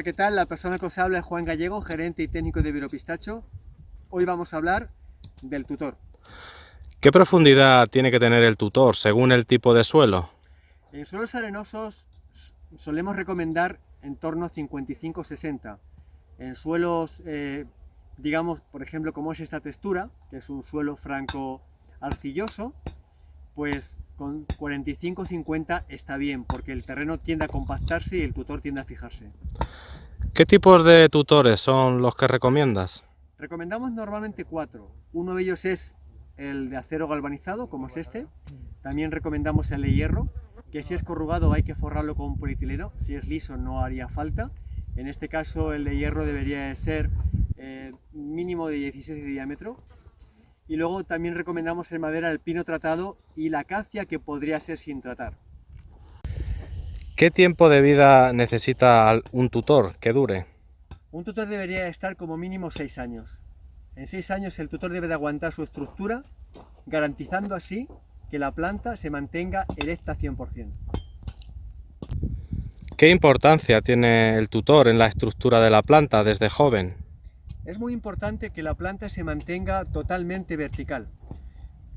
¿qué tal? La persona que os habla es Juan Gallego, gerente y técnico de Viropistacho. Hoy vamos a hablar del tutor. ¿Qué profundidad tiene que tener el tutor según el tipo de suelo? En suelos arenosos solemos recomendar en torno a 55-60. En suelos, digamos, por ejemplo, como es esta textura, que es un suelo franco arcilloso, pues con 45-50 está bien, porque el terreno tiende a compactarse y el tutor tiende a fijarse. ¿Qué tipos de tutores son los que recomiendas? Recomendamos normalmente 4. Uno de ellos es el de acero galvanizado, como es este. También recomendamos el de hierro, que si es corrugado hay que forrarlo con polietileno, si es liso no haría falta. En este caso el de hierro debería de ser mínimo de 16 de diámetro. Y luego también recomendamos en madera el pino tratado y la acacia, que podría ser sin tratar. ¿Qué tiempo de vida necesita un tutor que dure? Un tutor debería estar como mínimo 6 años. En 6 años el tutor debe de aguantar su estructura, garantizando así que la planta se mantenga erecta 100%. ¿Qué importancia tiene el tutor en la estructura de la planta desde joven? Es muy importante que la planta se mantenga totalmente vertical,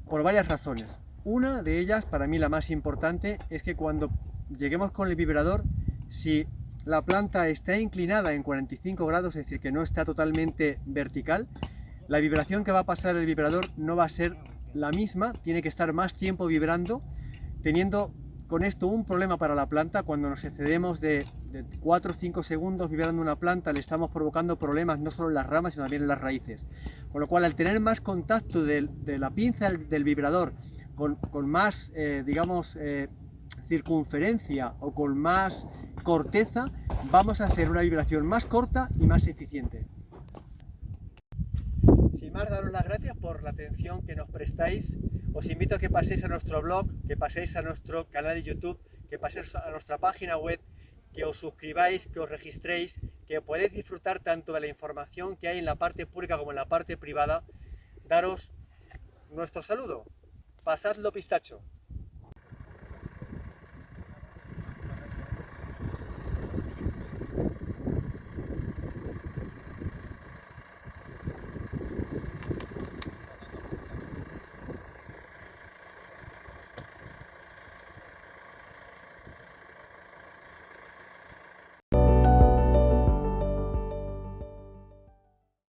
por varias razones. Una de ellas, para mí la más importante, es que cuando lleguemos con el vibrador, si la planta está inclinada en 45 grados, es decir, que no está totalmente vertical, la vibración que va a pasar el vibrador no va a ser la misma, tiene que estar más tiempo vibrando, teniendo con esto un problema para la planta. Cuando nos excedemos de 4 o 5 segundos vibrando una planta, le estamos provocando problemas no solo en las ramas, sino también en las raíces. Con lo cual, al tener más contacto de la pinza del vibrador con más, digamos, circunferencia o con más corteza, vamos a hacer una vibración más corta y más eficiente. Sin más, daros las gracias por la atención que nos prestáis. Os invito a que paséis a nuestro blog, que paséis a nuestro canal de YouTube, que paséis a nuestra página web, que os suscribáis, que os registréis, que podéis disfrutar tanto de la información que hay en la parte pública como en la parte privada. Daros nuestro saludo. Pasadlo pistacho.